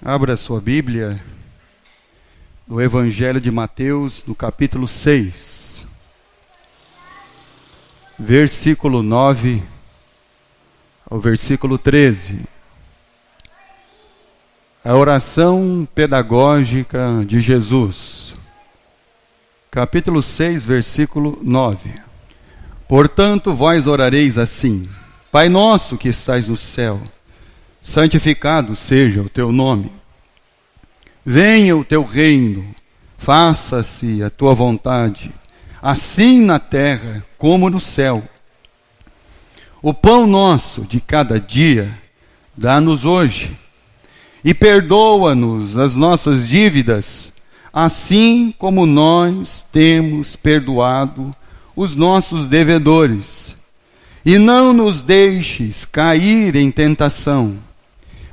Abra sua Bíblia no Evangelho de Mateus, no capítulo 6, versículo 9 ao versículo 13. A oração pedagógica de Jesus. Capítulo 6, versículo 9. Portanto, vós orareis assim: Pai nosso que estais no céu, santificado seja o teu nome. Venha o teu reino, faça-se a tua vontade, assim na terra como no céu. O pão nosso de cada dia, dá-nos hoje, e perdoa-nos as nossas dívidas, assim como nós temos perdoado os nossos devedores. E não nos deixes cair em tentação,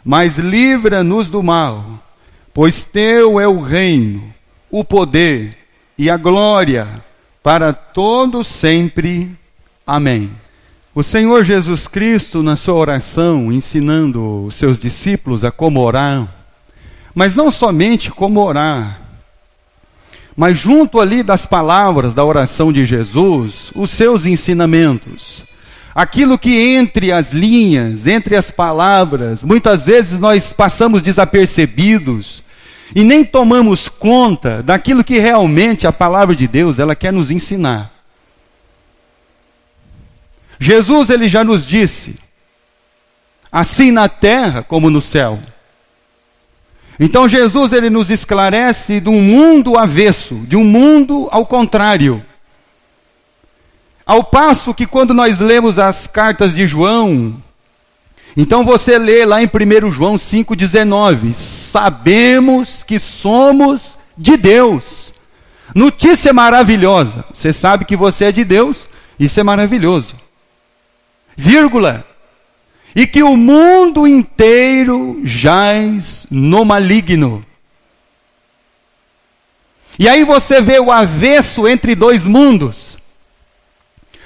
mas livra-nos do mal, pois teu é o reino, o poder e a glória para todos sempre. Amém. O Senhor Jesus Cristo, na sua oração, ensinando os seus discípulos a como orar, mas não somente como orar, mas junto ali das palavras da oração de Jesus, os seus ensinamentos. Aquilo que entre as linhas, entre as palavras, muitas vezes nós passamos desapercebidos e nem tomamos conta daquilo que realmente a palavra de Deus ela quer nos ensinar. Jesus ele já nos disse, assim na terra como no céu. Então Jesus ele nos esclarece de um mundo avesso, de um mundo ao contrário. Ao passo que quando nós lemos as cartas de João, então você lê lá em 1 João 5,19, sabemos que somos de Deus. Notícia maravilhosa, você sabe que você é de Deus, isso é maravilhoso. Vírgula, e que o mundo inteiro jaz no maligno. E aí você vê o avesso entre dois mundos,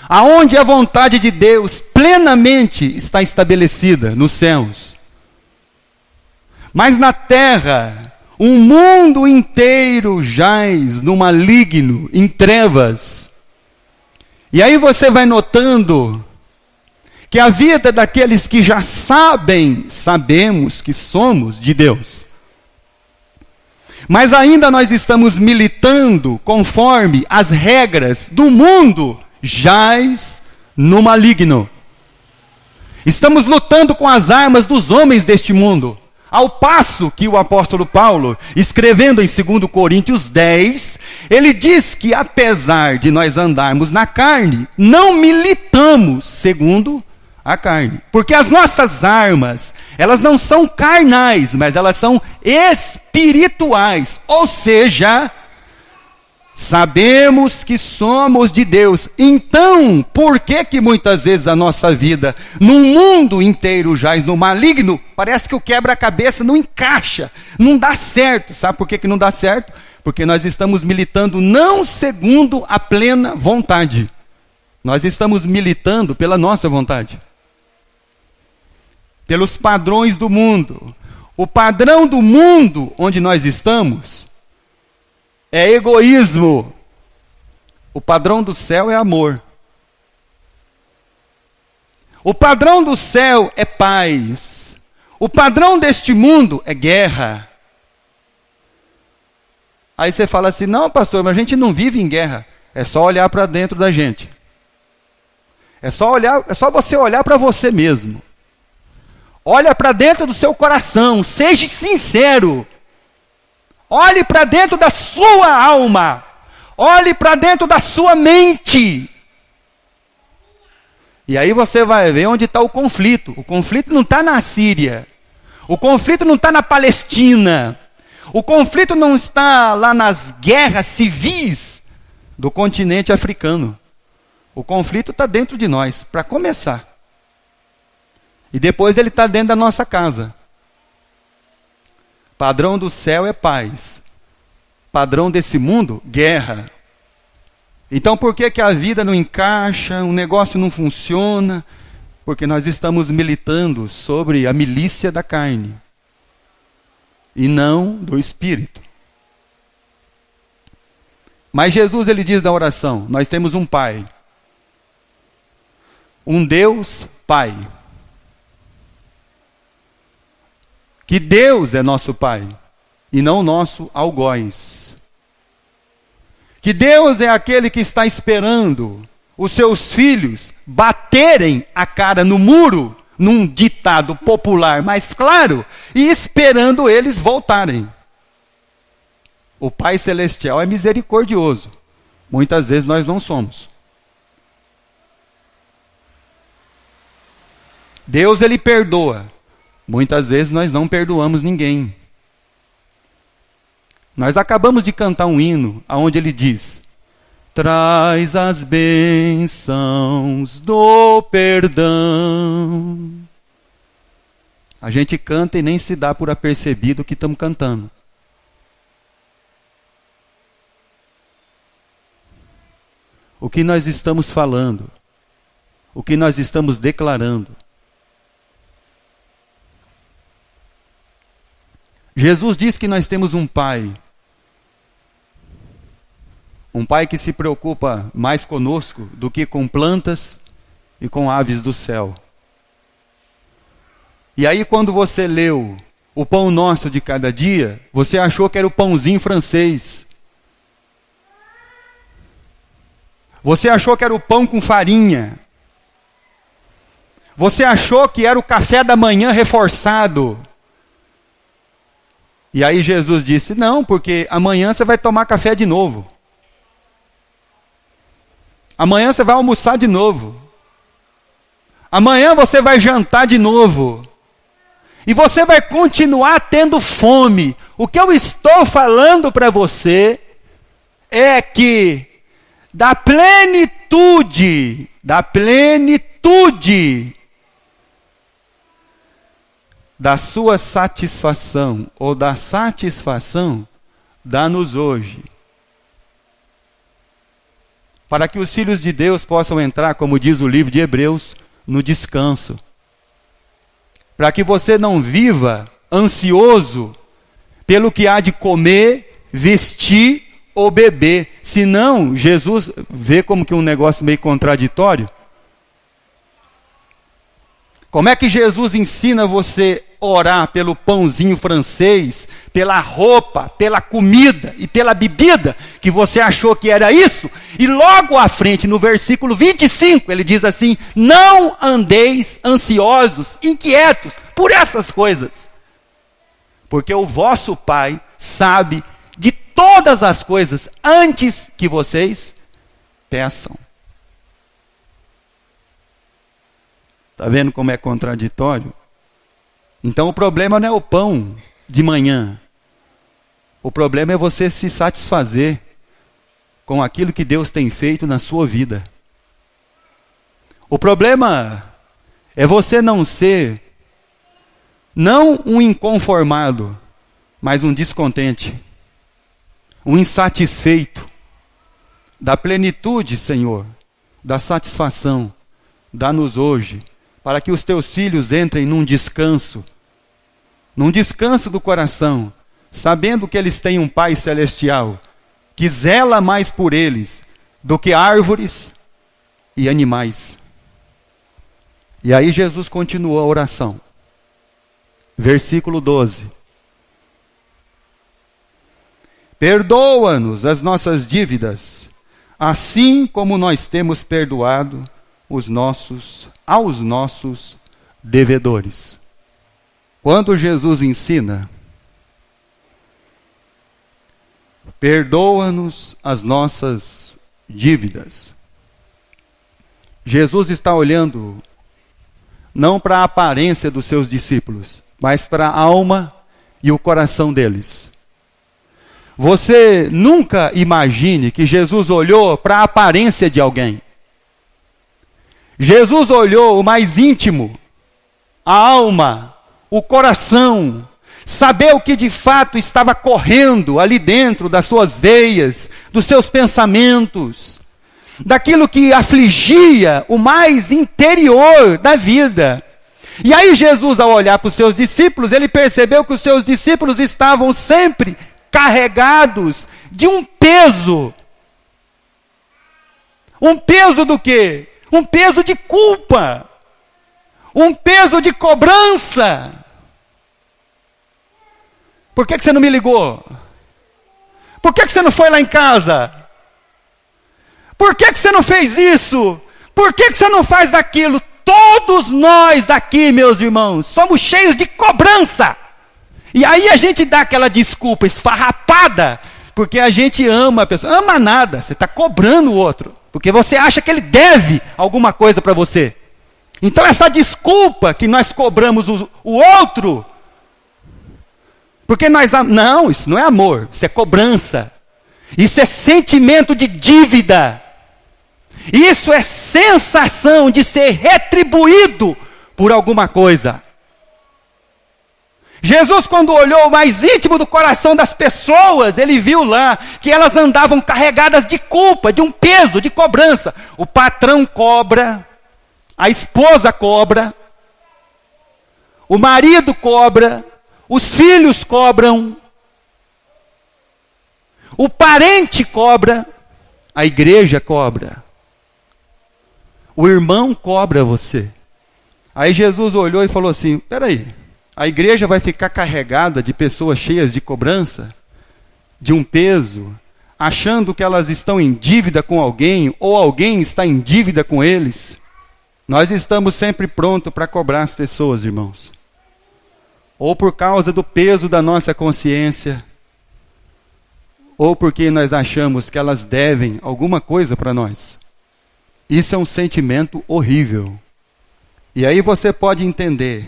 aonde a vontade de Deus plenamente está estabelecida nos céus. Mas na terra, o mundo inteiro jaz no maligno, em trevas. E aí você vai notando que a vida daqueles que já sabemos que somos de Deus. Mas ainda nós estamos militando conforme as regras do mundo, jaz no maligno. Estamos lutando com as armas dos homens deste mundo. Ao passo que o apóstolo Paulo, escrevendo em 2 Coríntios 10, ele diz que apesar de nós andarmos na carne, não militamos segundo a carne. Porque as nossas armas, elas não são carnais, mas elas são espirituais. Ou seja, sabemos que somos de Deus. Então, por que muitas vezes a nossa vida, no mundo inteiro jaz no maligno, parece que o quebra-cabeça não encaixa, não dá certo. Sabe por que não dá certo? Porque nós estamos militando não segundo a plena vontade. Nós estamos militando pela nossa vontade. Pelos padrões do mundo. O padrão do mundo onde nós estamos é egoísmo. O padrão do céu é amor. O padrão do céu é paz. O padrão deste mundo é guerra. Aí você fala assim, não pastor, mas a gente não vive em guerra. É só olhar para dentro da gente. É só você olhar para você mesmo. Olha para dentro do seu coração, seja sincero. Olhe para dentro da sua alma. Olhe para dentro da sua mente. E aí você vai ver onde está o conflito. O conflito não está na Síria. O conflito não está na Palestina. O conflito não está lá nas guerras civis do continente africano. O conflito está dentro de nós, para começar. E depois ele está dentro da nossa casa. Padrão do céu é paz. Padrão desse mundo, guerra. Então por que a vida não encaixa, o negócio não funciona? Porque nós estamos militando sobre a milícia da carne. e não do espírito. Mas Jesus, ele diz na oração, nós temos um Pai, um Deus Pai. Que Deus é nosso Pai, e não nosso algoz. Que Deus é aquele que está esperando os seus filhos baterem a cara no muro, num ditado popular mais claro, e esperando eles voltarem. O Pai Celestial é misericordioso. Muitas vezes nós não somos. Deus, ele perdoa. Muitas vezes nós não perdoamos ninguém. Nós acabamos de cantar um hino onde ele diz: traz as bênçãos do perdão. A gente canta e nem se dá por apercebido que estamos cantando. O que nós estamos falando? O que nós estamos declarando? Jesus diz que nós temos um Pai que se preocupa mais conosco do que com plantas e com aves do céu. E aí, quando você leu o pão nosso de cada dia, você achou que era o pãozinho francês. Você achou que era o pão com farinha. Você achou que era o café da manhã reforçado. E aí Jesus disse, não, porque amanhã você vai tomar café de novo. Amanhã você vai almoçar de novo. Amanhã você vai jantar de novo. E você vai continuar tendo fome. O que eu estou falando para você é que da plenitude da sua satisfação, ou da satisfação, dá-nos hoje. Para que os filhos de Deus possam entrar, como diz o livro de Hebreus, no descanso. Para que você não viva ansioso pelo que há de comer, vestir ou beber. Senão, Jesus vê como que um negócio meio contraditório. Como é que Jesus ensina você a orar pelo pãozinho francês, pela roupa, pela comida e pela bebida, que você achou que era isso? E logo à frente, no versículo 25, ele diz assim, não andeis ansiosos, inquietos por essas coisas. Porque o vosso Pai sabe de todas as coisas antes que vocês peçam. Está vendo como é contraditório? Então o problema não é o pão de manhã. O problema é você se satisfazer com aquilo que Deus tem feito na sua vida. O problema é você não ser, não um inconformado, mas um descontente, um insatisfeito. Da plenitude, Senhor, da satisfação, dá-nos hoje, para que os teus filhos entrem num descanso do coração, sabendo que eles têm um Pai Celestial, que zela mais por eles do que árvores e animais. E aí Jesus continuou a oração. Versículo 12. Perdoa-nos as nossas dívidas, assim como nós temos perdoado aos nossos devedores. Quando Jesus ensina, perdoa-nos as nossas dívidas, Jesus está olhando não para a aparência dos seus discípulos, mas para a alma e o coração deles. Você nunca imagine que Jesus olhou para a aparência de alguém. Jesus olhou o mais íntimo, a alma, o coração, saber o que de fato estava correndo ali dentro das suas veias, dos seus pensamentos, daquilo que afligia o mais interior da vida. E aí Jesus, ao olhar para os seus discípulos, ele percebeu que os seus discípulos estavam sempre carregados de um peso. Um peso do quê? Um peso de culpa. Um peso de cobrança. Por que você não me ligou? Por que você não foi lá em casa? Por que você não fez isso? Por que você não faz aquilo? Todos nós aqui, meus irmãos, somos cheios de cobrança. E aí a gente dá aquela desculpa esfarrapada, porque a gente ama a pessoa. Ama nada, você está cobrando o outro, porque você acha que ele deve alguma coisa para você. Então essa desculpa que nós cobramos o outro, porque não, isso não é amor, isso é cobrança. Isso é sentimento de dívida. Isso é sensação de ser retribuído por alguma coisa. Jesus, quando olhou o mais íntimo do coração das pessoas, ele viu lá que elas andavam carregadas de culpa, de um peso, de cobrança. O patrão cobra, a esposa cobra, o marido cobra, os filhos cobram, o parente cobra, a igreja cobra. O irmão cobra você. Aí Jesus olhou e falou assim, peraí, a igreja vai ficar carregada de pessoas cheias de cobrança, de um peso, achando que elas estão em dívida com alguém, ou alguém está em dívida com eles? Nós estamos sempre prontos para cobrar as pessoas, irmãos. Ou por causa do peso da nossa consciência, ou porque nós achamos que elas devem alguma coisa para nós. Isso é um sentimento horrível. E aí você pode entender.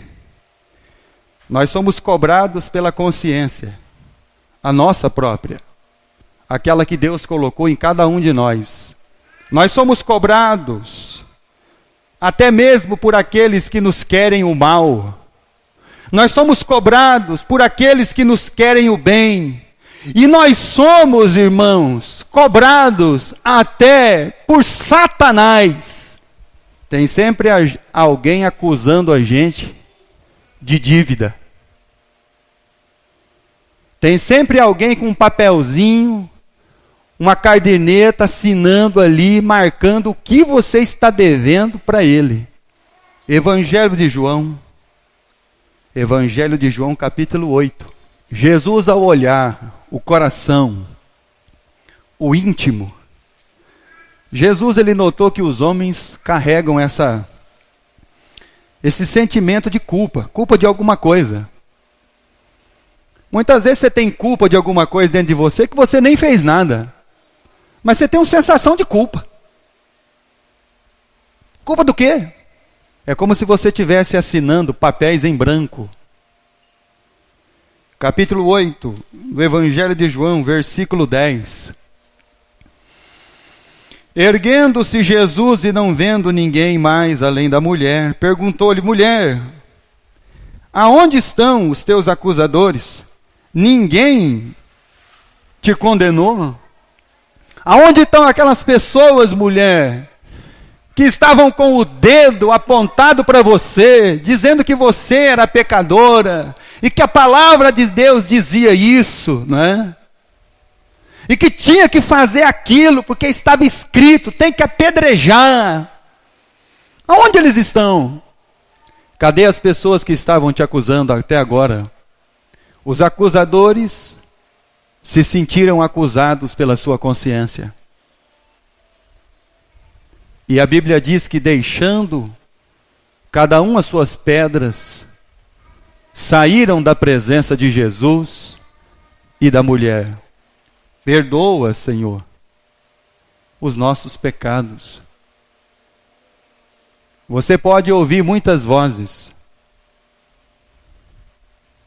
Nós somos cobrados pela consciência, a nossa própria, aquela que Deus colocou em cada um de nós. Nós somos cobrados, até mesmo por aqueles que nos querem o mal. Nós somos cobrados por aqueles que nos querem o bem. E nós somos, irmãos, cobrados até por Satanás. Tem sempre alguém acusando a gente de dívida. Tem sempre alguém com um papelzinho, uma caderneta assinando ali, marcando o que você está devendo para ele. Evangelho de João, capítulo 8. Jesus, ao olhar o coração, o íntimo, Jesus, ele notou que os homens carregam esse sentimento de culpa de alguma coisa. Muitas vezes você tem culpa de alguma coisa dentro de você que você nem fez nada, mas você tem uma sensação de culpa. Culpa do quê? É como se você estivesse assinando papéis em branco. Capítulo 8, do Evangelho de João, versículo 10. Erguendo-se Jesus e não vendo ninguém mais além da mulher, perguntou-lhe, mulher, aonde estão os teus acusadores? Ninguém te condenou? Aonde estão aquelas pessoas, mulher, que estavam com o dedo apontado para você, dizendo que você era pecadora, e que a palavra de Deus dizia isso, não é? E que tinha que fazer aquilo, porque estava escrito, tem que apedrejar. Aonde eles estão? Cadê as pessoas que estavam te acusando até agora? Os acusadores se sentiram acusados pela sua consciência. E a Bíblia diz que deixando cada um as suas pedras, saíram da presença de Jesus e da mulher. Perdoa, Senhor, os nossos pecados. Você pode ouvir muitas vozes,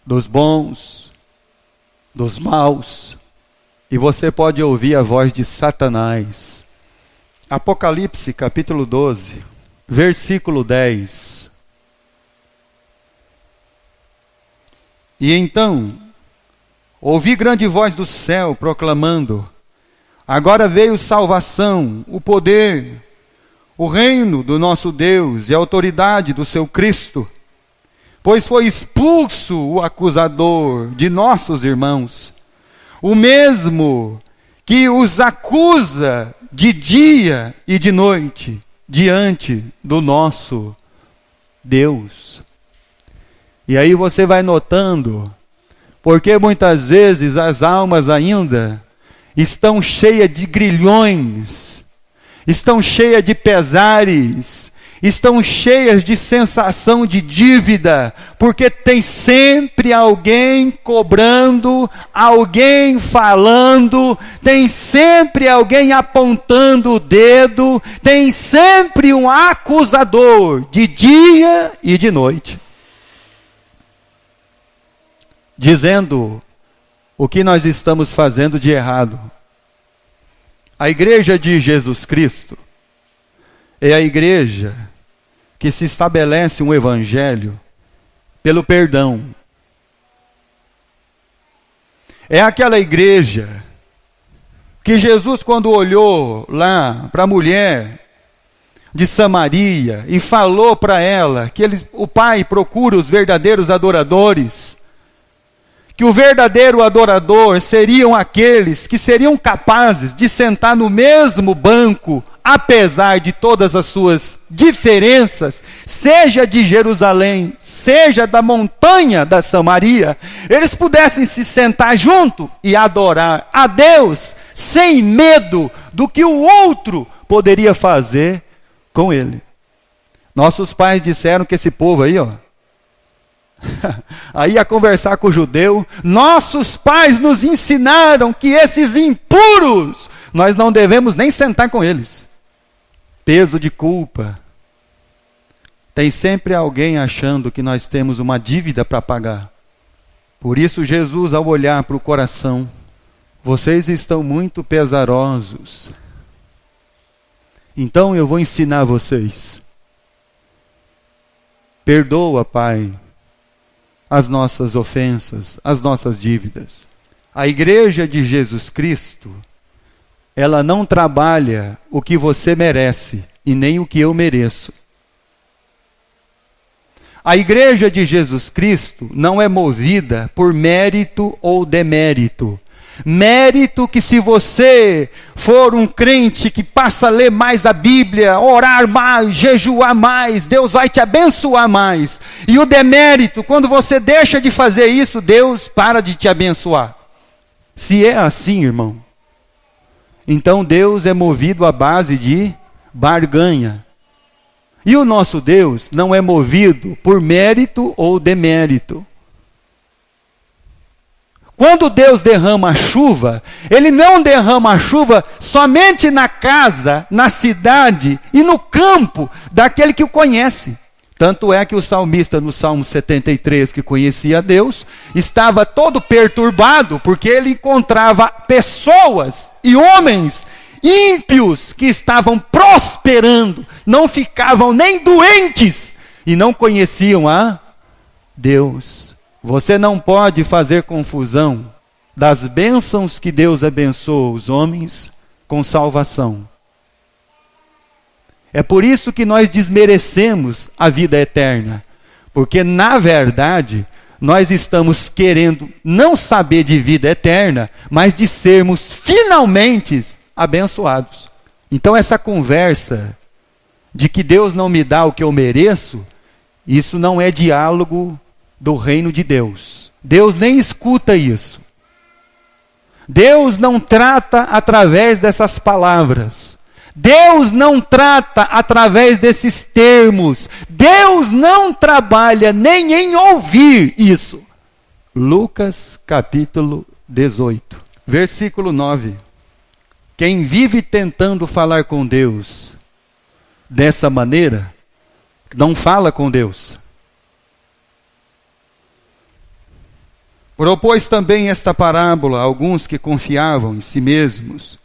dos bons, dos maus, e você pode ouvir a voz de Satanás. Apocalipse, capítulo 12, versículo 10. E então, ouvi grande voz do céu proclamando, agora veio salvação, o poder, o reino do nosso Deus e a autoridade do seu Cristo, pois foi expulso o acusador de nossos irmãos, o mesmo que os acusa de dia e de noite diante do nosso Deus. E aí você vai notando, porque muitas vezes as almas ainda estão cheias de grilhões, estão cheias de pesares, estão cheias de sensação de dívida, porque tem sempre alguém cobrando, alguém falando, tem sempre alguém apontando o dedo, tem sempre um acusador de dia e de noite, dizendo o que nós estamos fazendo de errado. A igreja de Jesus Cristo é a igreja que se estabelece um evangelho pelo perdão. É aquela igreja que Jesus, quando olhou lá para a mulher de Samaria e falou para ela que o Pai procura os verdadeiros adoradores, que o verdadeiro adorador seriam aqueles que seriam capazes de sentar no mesmo banco, apesar de todas as suas diferenças, seja de Jerusalém, seja da montanha da Samaria, eles pudessem se sentar junto e adorar a Deus, sem medo do que o outro poderia fazer com ele. Nossos pais disseram que esse povo aí, aí a conversar com o judeu, nossos pais nos ensinaram que esses impuros, nós não devemos nem sentar com eles. Peso de culpa. Tem sempre alguém achando que nós temos uma dívida para pagar. Por isso Jesus, ao olhar para o coração, vocês estão muito pesarosos. Então eu vou ensinar vocês. Perdoa, Pai, as nossas ofensas, as nossas dívidas. A igreja de Jesus Cristo, ela não trabalha o que você merece e nem o que eu mereço. A igreja de Jesus Cristo não é movida por mérito ou demérito. Mérito que, se você for um crente que passa a ler mais a Bíblia, orar mais, jejuar mais, Deus vai te abençoar mais. E o demérito, quando você deixa de fazer isso, Deus para de te abençoar. Se é assim, irmão, então Deus é movido à base de barganha. E o nosso Deus não é movido por mérito ou demérito. Quando Deus derrama a chuva, Ele não derrama a chuva somente na casa, na cidade e no campo daquele que o conhece. Tanto é que o salmista, no Salmo 73, que conhecia Deus, estava todo perturbado, porque ele encontrava pessoas e homens ímpios que estavam prosperando, não ficavam nem doentes e não conheciam a Deus. Você não pode fazer confusão das bênçãos que Deus abençoa os homens com salvação. É por isso que nós desmerecemos a vida eterna, porque na verdade nós estamos querendo não saber de vida eterna, mas de sermos finalmente abençoados. Então essa conversa de que Deus não me dá o que eu mereço, isso não é diálogo do reino de Deus. Deus nem escuta isso. Deus não trata através dessas palavras. Deus não trata através desses termos. Deus não trabalha nem em ouvir isso. Lucas capítulo 18, versículo 9. Quem vive tentando falar com Deus dessa maneira, não fala com Deus. Propôs também esta parábola a alguns que confiavam em si mesmos,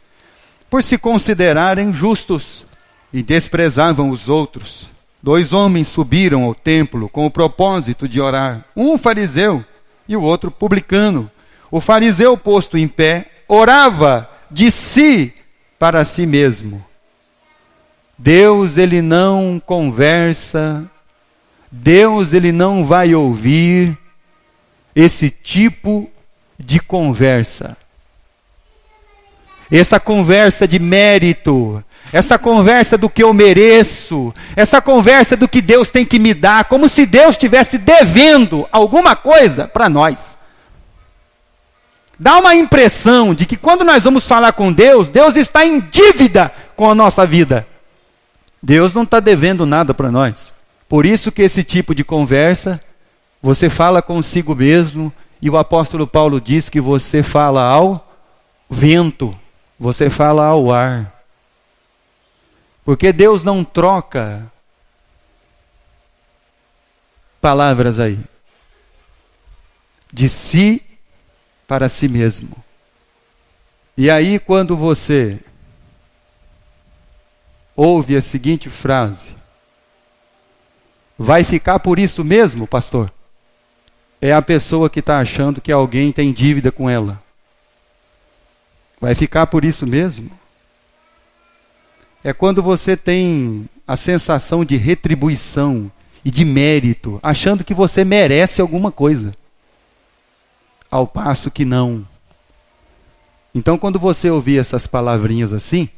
por se considerarem justos, e desprezavam os outros. 2 homens subiram ao templo com o propósito de orar, um fariseu e o outro publicano. O fariseu, posto em pé, orava de si para si mesmo. Deus, ele não conversa, Deus, ele não vai ouvir esse tipo de conversa. Essa conversa de mérito, essa conversa do que eu mereço, essa conversa do que Deus tem que me dar, como se Deus estivesse devendo alguma coisa para nós. Dá uma impressão de que quando nós vamos falar com Deus, Deus está em dívida com a nossa vida. Deus não está devendo nada para nós. Por isso que esse tipo de conversa, você fala consigo mesmo, e o apóstolo Paulo diz que você fala ao vento, você fala ao ar. Porque Deus não troca palavras aí. De si para si mesmo. E aí quando você ouve a seguinte frase: vai ficar por isso mesmo, pastor? É a pessoa que está achando que alguém tem dívida com ela. Vai ficar por isso mesmo? É quando você tem a sensação de retribuição e de mérito, achando que você merece alguma coisa. Ao passo que não. Então, quando você ouvir essas palavrinhas assim,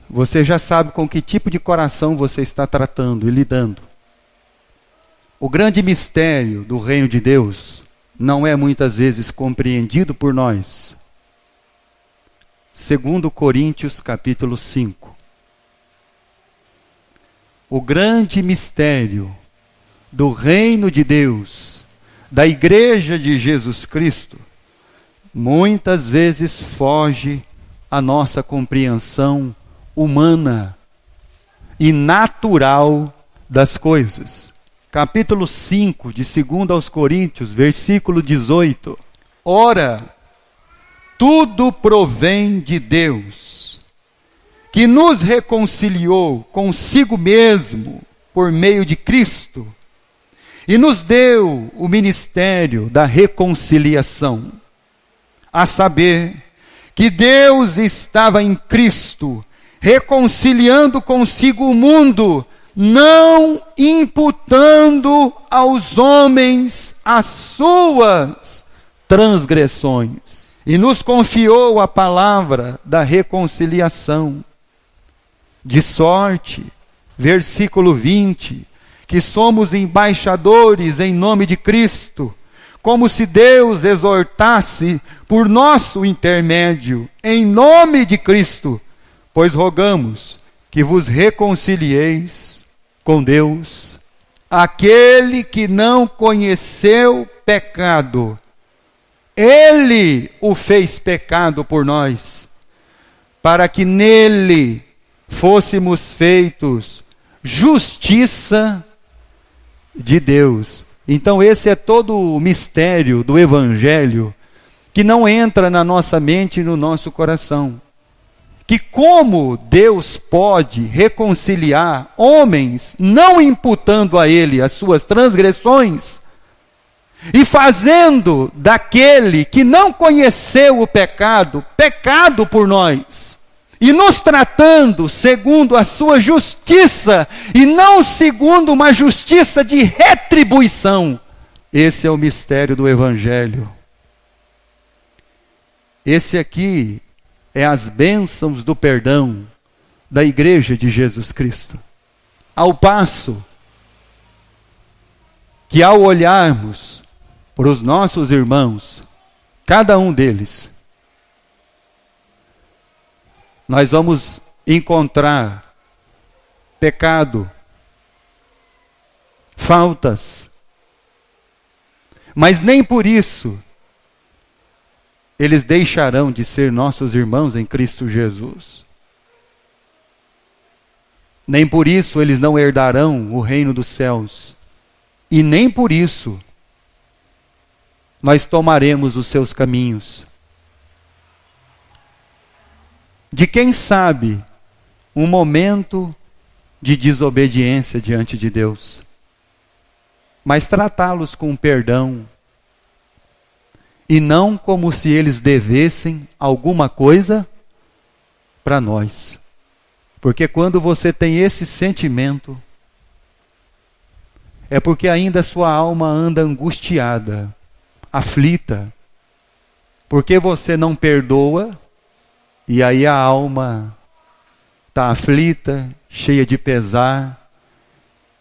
você já sabe com que tipo de coração você está tratando e lidando. O grande mistério do reino de Deus não é muitas vezes compreendido por nós. 2 Coríntios capítulo 5. O grande mistério do reino de Deus, da igreja de Jesus Cristo, muitas vezes foge à nossa compreensão humana e natural das coisas. Capítulo 5 de 2 aos Coríntios, versículo 18. Ora, tudo provém de Deus, que nos reconciliou consigo mesmo por meio de Cristo, e nos deu o ministério da reconciliação, a saber, que Deus estava em Cristo, reconciliando consigo o mundo, não imputando aos homens as suas transgressões. E nos confiou a palavra da reconciliação. De sorte, versículo 20, que somos embaixadores em nome de Cristo, como se Deus exortasse por nosso intermédio, em nome de Cristo, pois rogamos que vos reconcilieis com Deus. Aquele que não conheceu pecado, Ele o fez pecado por nós, para que nele fôssemos feitos justiça de Deus. Então esse é todo o mistério do Evangelho, que não entra na nossa mente e no nosso coração. Que como Deus pode reconciliar homens, não imputando a ele as suas transgressões, e fazendo daquele que não conheceu o pecado, pecado por nós, e nos tratando segundo a sua justiça, e não segundo uma justiça de retribuição. Esse é o mistério do Evangelho. Esse aqui é as bênçãos do perdão da igreja de Jesus Cristo. Ao passo que ao olharmos para os nossos irmãos, cada um deles, nós vamos encontrar pecado, faltas, mas nem por isso eles deixarão de ser nossos irmãos em Cristo Jesus. Nem por isso eles não herdarão o reino dos céus. E nem por isso nós tomaremos os seus caminhos. De quem sabe um momento de desobediência diante de Deus, mas tratá-los com perdão, e não como se eles devessem alguma coisa para nós. Porque quando você tem esse sentimento, é porque ainda sua alma anda angustiada, aflita, porque você não perdoa, e aí a alma está aflita, cheia de pesar,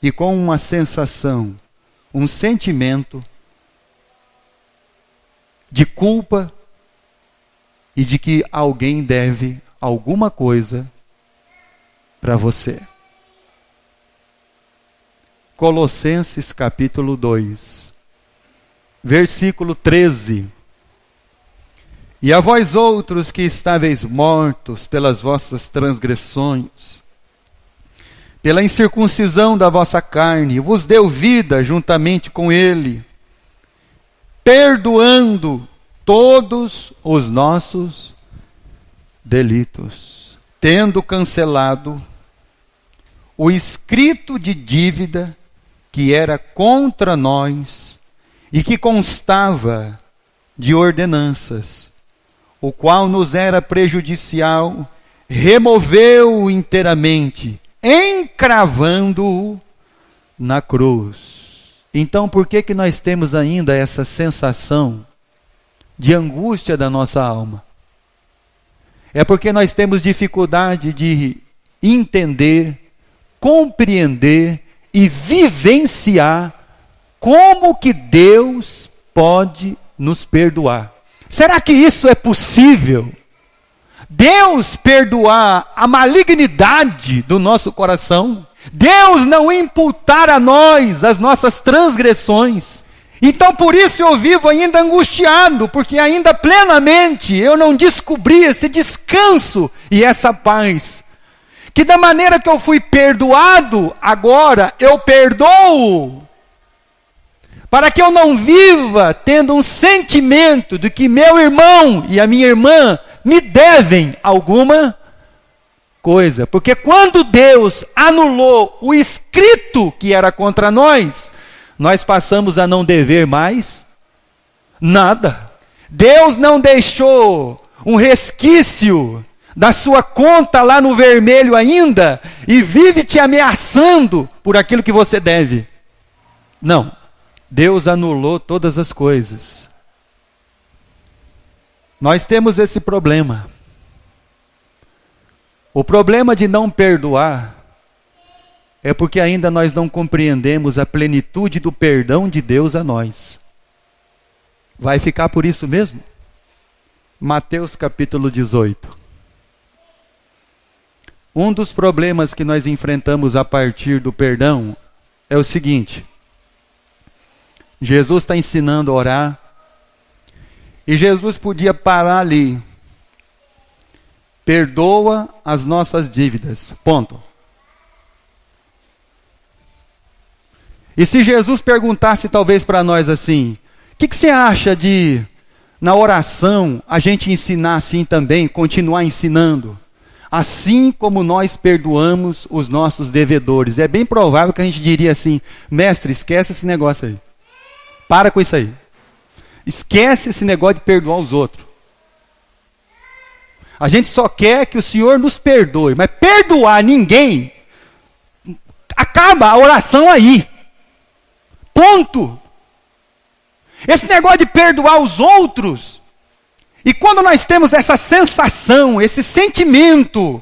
e com uma sensação, um sentimento de culpa e de que alguém deve alguma coisa para você. Colossenses capítulo 2, versículo 13. E a vós outros que estáveis mortos pelas vossas transgressões, pela incircuncisão da vossa carne, vos deu vida juntamente com ele, perdoando todos os nossos delitos, tendo cancelado o escrito de dívida que era contra nós e que constava de ordenanças, o qual nos era prejudicial, removeu-o inteiramente, encravando-o na cruz. Então, por que nós temos ainda essa sensação de angústia da nossa alma? É porque nós temos dificuldade de entender, compreender e vivenciar como que Deus pode nos perdoar. Será que isso é possível? Deus perdoar a malignidade do nosso coração? Deus não imputar a nós as nossas transgressões? Então por isso eu vivo ainda angustiado, porque ainda plenamente eu não descobri esse descanso e essa paz. Que da maneira que eu fui perdoado, agora eu perdoo. Para que eu não viva tendo um sentimento de que meu irmão e a minha irmã me devem alguma coisa. Porque quando Deus anulou o escrito que era contra nós, nós passamos a não dever mais nada. Deus não deixou um resquício da sua conta lá no vermelho ainda e vive te ameaçando por aquilo que você deve. Não. Deus anulou todas as coisas. Nós temos esse problema. O problema de não perdoar é porque ainda nós não compreendemos a plenitude do perdão de Deus a nós. Vai ficar por isso mesmo? Mateus capítulo 18. Um dos problemas que nós enfrentamos a partir do perdão é o seguinte: Jesus está ensinando a orar, e Jesus podia parar ali. Perdoa as nossas dívidas. Ponto. E se Jesus perguntasse talvez para nós assim: o que você acha de, na oração, a gente ensinar assim também, continuar ensinando? Assim como nós perdoamos os nossos devedores. É bem provável que a gente diria assim: mestre, esquece esse negócio aí. Para com isso aí. Esquece esse negócio de perdoar os outros. A gente só quer que o Senhor nos perdoe, mas perdoar ninguém, acaba a oração aí. Ponto. Esse negócio de perdoar os outros, e quando nós temos essa sensação, esse sentimento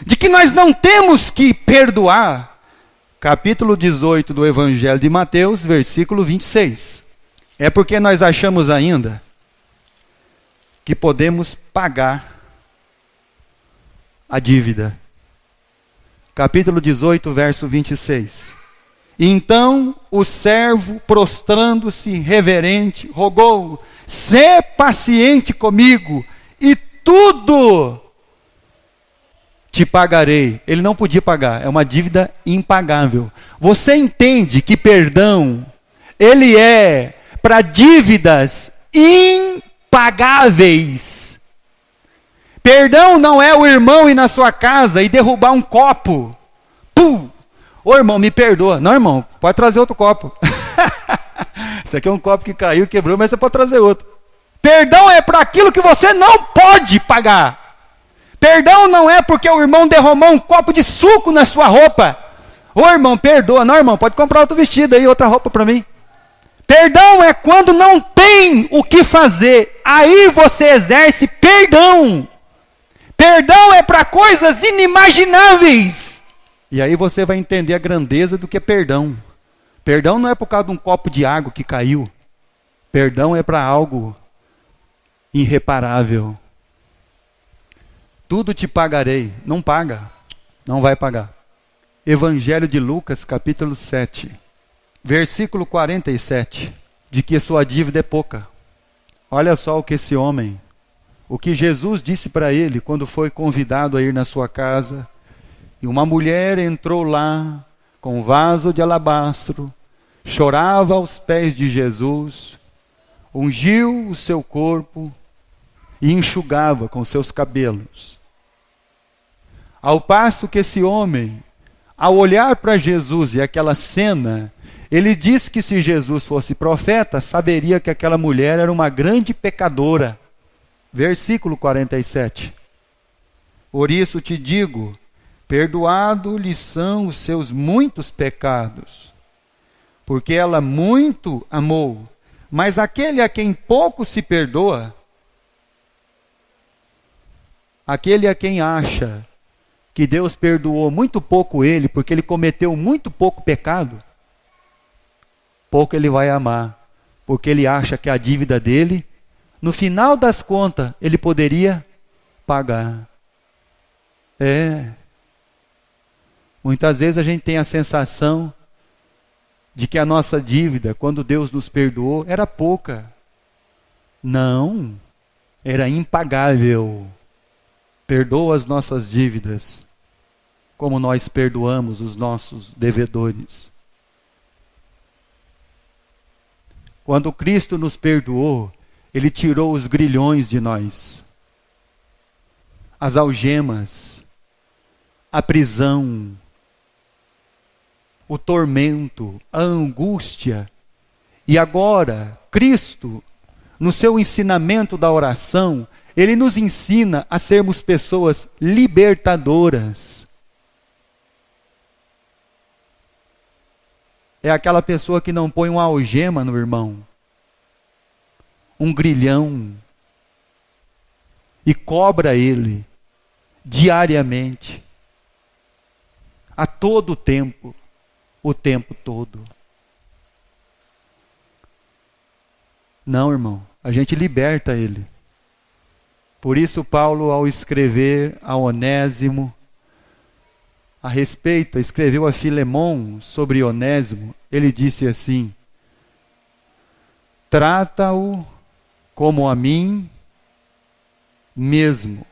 de que nós não temos que perdoar, capítulo 18 do Evangelho de Mateus, versículo 26. É porque nós achamos ainda que podemos pagar a dívida. Capítulo 18, verso 26. Então o servo, prostrando-se reverente, rogou: sê paciente comigo, e tudo te pagarei. Ele não podia pagar, é uma dívida impagável. Você entende que perdão, ele é para dívidas impagáveis. Perdão não é o irmão ir na sua casa e derrubar um copo. Pum! Ô irmão, me perdoa. Não, irmão, pode trazer outro copo. Esse aqui é um copo que caiu, quebrou, mas você pode trazer outro. Perdão é para aquilo que você não pode pagar. Perdão não é porque o irmão derramou um copo de suco na sua roupa. Ô irmão, perdoa. Não, irmão, pode comprar outro vestido aí, outra roupa para mim. Perdão é quando não tem o que fazer. Aí você exerce perdão. Perdão é para coisas inimagináveis. E aí você vai entender a grandeza do que é perdão. Perdão não é por causa de um copo de água que caiu. Perdão é para algo irreparável. Tudo te pagarei. Não paga. Não vai pagar. Evangelho de Lucas, capítulo 7. Versículo 47. De que sua dívida é pouca. Olha só o que esse homem, o que Jesus disse para ele quando foi convidado a ir na sua casa. E uma mulher entrou lá com um vaso de alabastro, chorava aos pés de Jesus, ungiu o seu corpo e enxugava com seus cabelos. Ao passo que esse homem, ao olhar para Jesus e aquela cena, ele disse que se Jesus fosse profeta, saberia que aquela mulher era uma grande pecadora. Versículo 47. Por isso te digo, perdoado-lhe são os seus muitos pecados, porque ela muito amou. Mas aquele a quem pouco se perdoa, aquele a quem acha que Deus perdoou muito pouco ele, porque ele cometeu muito pouco pecado, pouco ele vai amar, porque ele acha que a dívida dele, no final das contas, ele poderia pagar. Muitas vezes a gente tem a sensação de que a nossa dívida, quando Deus nos perdoou, era pouca. Não, era impagável. Perdoa as nossas dívidas, como nós perdoamos os nossos devedores. Quando Cristo nos perdoou, Ele tirou os grilhões de nós, as algemas, a prisão, o tormento, a angústia. E agora, Cristo, no seu ensinamento da oração, Ele nos ensina a sermos pessoas libertadoras. É aquela pessoa que não põe uma algema no irmão, um grilhão, e cobra ele diariamente, a todo tempo, o tempo todo. Não, irmão, a gente liberta ele. Por isso Paulo, ao escrever a Onésimo, a respeito, escreveu a Filemon sobre Onésimo, ele disse assim: trata-o como a mim mesmo,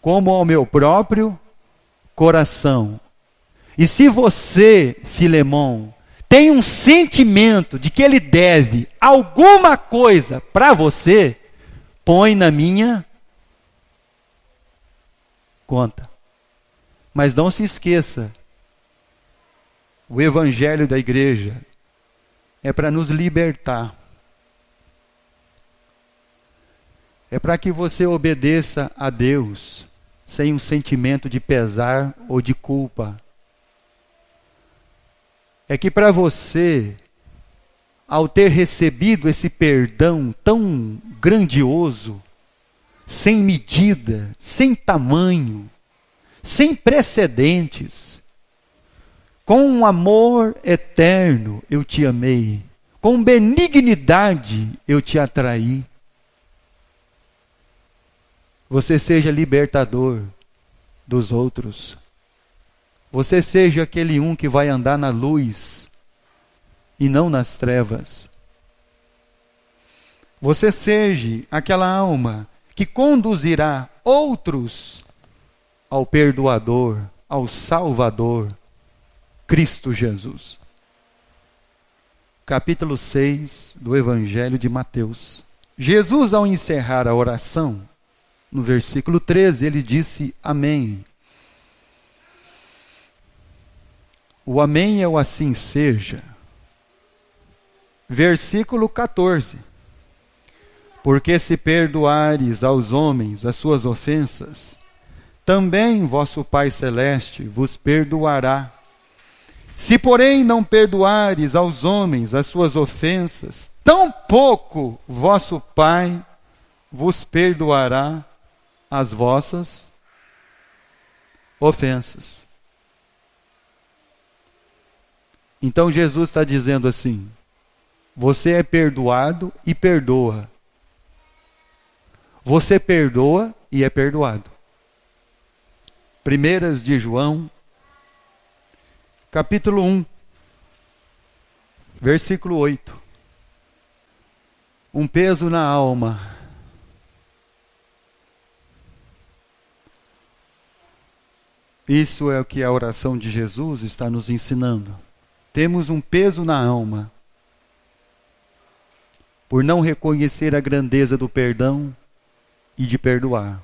como ao meu próprio coração. E se você, Filemon, tem um sentimento de que ele deve alguma coisa para você, põe na minha conta. Mas não se esqueça, o evangelho da igreja é para nos libertar. É para que você obedeça a Deus sem um sentimento de pesar ou de culpa. É que para você, ao ter recebido esse perdão tão grandioso, sem medida, sem tamanho, sem precedentes, com um amor eterno eu te amei, com benignidade eu te atraí. Você seja libertador dos outros. Você seja aquele um que vai andar na luz e não nas trevas. Você seja aquela alma que conduzirá outros ao perdoador, ao Salvador, Cristo Jesus. Capítulo 6 do Evangelho de Mateus. Jesus, ao encerrar a oração, no versículo 13, ele disse amém. O amém é o assim seja. Versículo 14. Porque se perdoares aos homens as suas ofensas, também vosso Pai Celeste vos perdoará Se, porém, não perdoares aos homens as suas ofensas, tampouco vosso Pai vos perdoará as vossas ofensas. Então Jesus está dizendo assim: você é perdoado e perdoa. Você perdoa e é perdoado. 1 de João, capítulo 1, versículo 8. Um peso na alma. Isso é o que a oração de Jesus está nos ensinando. Temos um peso na alma por não reconhecer a grandeza do perdão e de perdoar.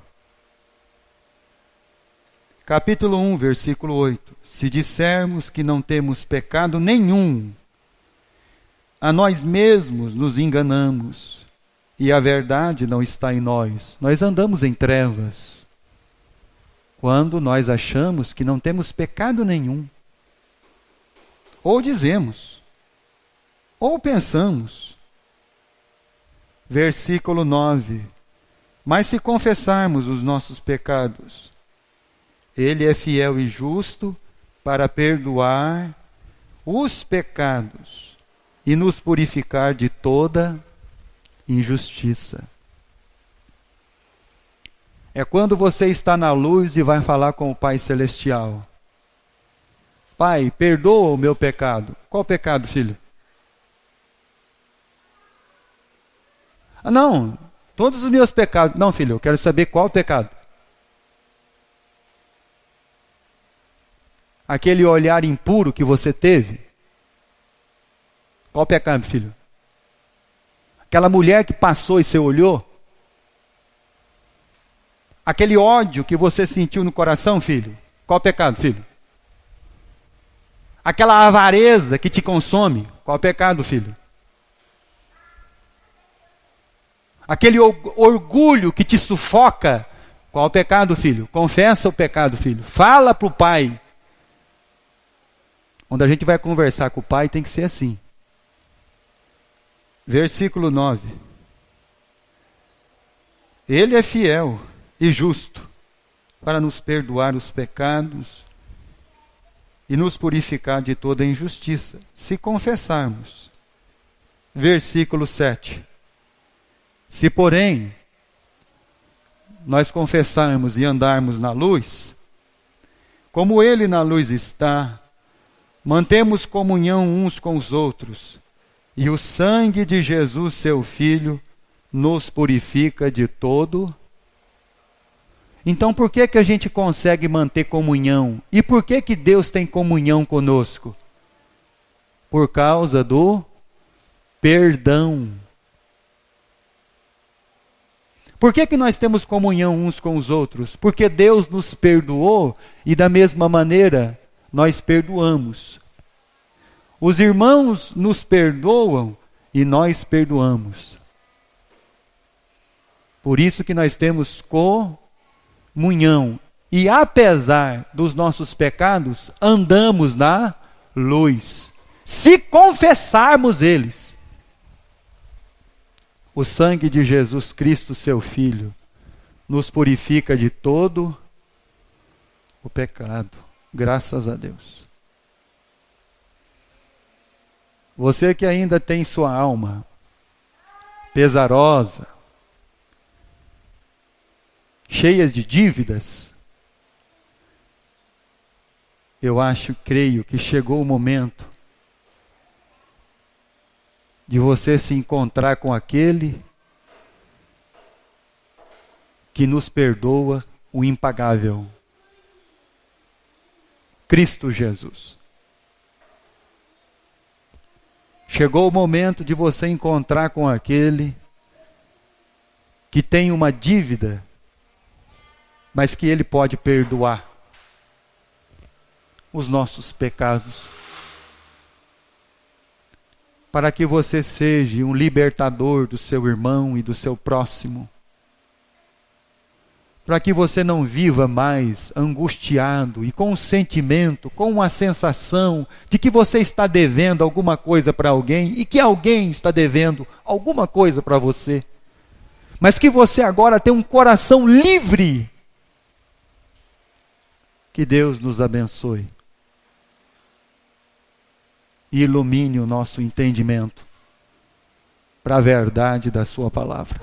Capítulo 1, versículo 8. Se dissermos que não temos pecado nenhum, a nós mesmos nos enganamos, e a verdade não está em nós. Nós andamos em trevas, quando nós achamos que não temos pecado nenhum. Ou dizemos, ou pensamos. Versículo 9. Mas se confessarmos os nossos pecados, Ele é fiel e justo para perdoar os pecados e nos purificar de toda injustiça. É quando você está na luz e vai falar com o Pai Celestial: Pai, perdoa o meu pecado. Qual pecado, filho? Não, todos os meus pecados. Não, filho, eu quero saber qual pecado. Aquele olhar impuro que você teve. Qual pecado, filho? Aquela mulher que passou e você olhou? Aquele ódio que você sentiu no coração, filho? Qual pecado, filho? Aquela avareza que te consome? Qual pecado, filho? Aquele orgulho que te sufoca? Qual pecado, filho? Confessa o pecado, filho. Fala para o Pai. Quando a gente vai conversar com o Pai, tem que ser assim. Versículo 9. Ele é fiel e justo para nos perdoar os pecados e nos purificar de toda injustiça, se confessarmos. Versículo 7. Se, porém, nós confessarmos e andarmos na luz, como Ele na luz está, mantemos comunhão uns com os outros, e o sangue de Jesus, seu Filho, nos purifica de todo. Então, por que a gente consegue manter comunhão? E por que Deus tem comunhão conosco? Por causa do perdão. Por que nós temos comunhão uns com os outros? Porque Deus nos perdoou e da mesma maneira nós perdoamos. Os irmãos nos perdoam e nós perdoamos. Por isso que nós temos comunhão. E apesar dos nossos pecados, andamos na luz. Se confessarmos eles. O sangue de Jesus Cristo, seu Filho, nos purifica de todo o pecado. Graças a Deus. Você que ainda tem sua alma pesarosa, cheia de dívidas, eu creio que chegou o momento de você se encontrar com aquele que nos perdoa o impagável. Cristo Jesus. Chegou o momento de você encontrar com aquele que tem uma dívida, mas que Ele pode perdoar os nossos pecados. Para que você seja um libertador do seu irmão e do seu próximo. para que você não viva mais angustiado e com um sentimento, com uma sensação de que você está devendo alguma coisa para alguém e que alguém está devendo alguma coisa para você. Mas que você agora tem um coração livre. Que Deus nos abençoe e ilumine o nosso entendimento para a verdade da sua palavra.